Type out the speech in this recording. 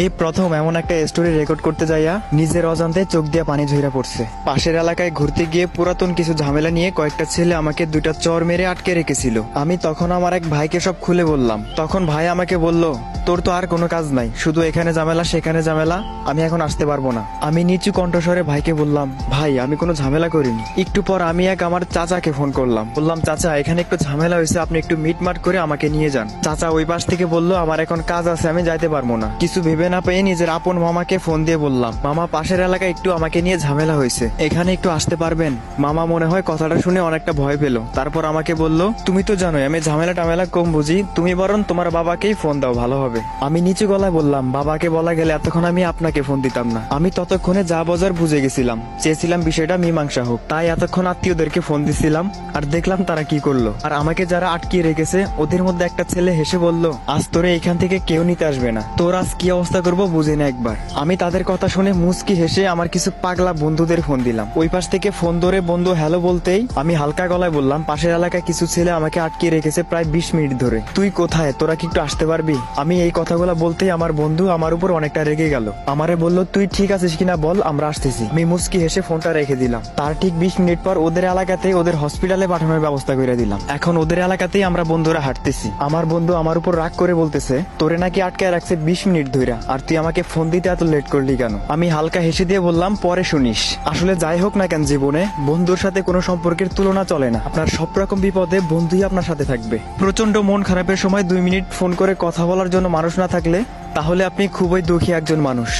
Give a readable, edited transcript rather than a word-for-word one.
এই প্রথম এমন একটা স্টোরি রেকর্ড করতে যাইয়া নিজের অজান্তে চোখ দিয়ে পানি ঝইরা পড়ছে। পাশের এলাকায় ঘুরতে গিয়ে পুরাতন কিছু ঝামেলা নিয়ে কয়েকটা ছেলে আমাকে দুইটা চর মেরে আটকে রেখেছিল। আমি তখন আমার এক ভাইকে সব খুলে বললাম। তখন ভাই আমাকে বলল, তোর তো আর কোনো কাজ নাই, শুধু এখানে ঝামেলা সেখানে ঝামেলা, আমি এখন আসতে পারবো না। আমি নিচু কণ্ঠস্বরে ভাইকে বললাম, ভাই আমি কোনো ঝামেলা করিনি। একটু পর আমি আমার চাচাকে ফোন করলাম, বললাম চাচা এখানে একটু ঝামেলা হয়েছে, আপনি একটু মিটমাট করে আমাকে নিয়ে যান। চাচা ওই পাশ থেকে বলল, আমার এখন কাজ আছে, আমি যাইতে পারবো না। কিছু ভেবে না পেয়ে নিজের আপন মামাকে ফোন দিয়ে বললাম, মামা পাশের এলাকায় একটু আমাকে নিয়ে ঝামেলা হয়েছে, এখানে একটু আসতে পারবেন? মামা মনে হয় কথাটা শুনে অনেকটা ভয় পেল। তারপর আমাকে বলল, তুমি তো জানোই আমি ঝামেলা টামেলা কম বুঝি, তুমি বরং তোমার বাবাকেই ফোন দাও, ভালো হবে। আমি নিচু গলায় বললাম, বাবাকে বলা গেলে এতক্ষণ আমি আপনাকে ফোন দিতাম না। আমি ততক্ষণে যা বাজার বুঝে গেছিলাম, চেয়েছিলাম বিষয়টা মীমাংসা হোক, তাই এতক্ষণ আত্মীয়দেরকে ফোন দিছিলাম। আর দেখলাম তারা কি করলো। আর আমাকে যারা আটকিয়ে রেখেছে ওদের মধ্যে একটা ছেলে হেসে বলল, আজ তোরে এখান থেকে কেউ নিতে আসবে না, তোর আজ কি অবস্থা করবো বুঝি না একবার। আমি তাদের কথা শুনে মুচকি হেসে আমার কিছু পাগলা বন্ধুদের ফোন দিলাম। ওই পাশ থেকে ফোন ধরে বন্ধু হ্যালো বলতেই আমি হালকা গলায় বললাম, পাশের এলাকায় কিছু ছেলে আমাকে আটকিয়ে রেখেছে প্রায় 20 মিনিট ধরে, তুই কোথায়, তোরা কি একটু আসতে পারবি? আমি এই কথাগুলো বলতেই আমার বন্ধু আমার উপর অনেকটা রেগে গেল। আমারে বলল, তুই ঠিক আছিস কিনা বল, আমরা আসতেছি। আমি মুচকি হেসে ফোনটা রেখে দিলাম। তার ঠিক 20 মিনিট পর ওদের এলাকাতে ওদের হসপিটালে পাঠানোর ব্যবস্থা করে দিলাম। এখন ওদের এলাকাতেই আমরা বন্ধুরা হাঁটতেছি। আমার বন্ধু আমার উপর রাগ করে বলতেছে, তোরে নাকি আটকায় রাখছে 20 মিনিট ধরে, আর তুই আমাকে ফোন দিতে এত লেট করলি কেন? আমি হালকা হেসে দিয়ে বললাম, পরে শুনিস। আসলে যাই হোক না কেন, জীবনে বন্ধুর সাথে কোনো সম্পর্কের তুলনা চলে না। আপনার সব রকম বিপদে বন্ধুই আপনার সাথে থাকবে। প্রচন্ড মন খারাপের সময় 2 মিনিট ফোন করে কথা বলার জন্য মানুষ না থাকলে তাহলে আপনি খুবই দুঃখী একজন মানুষ।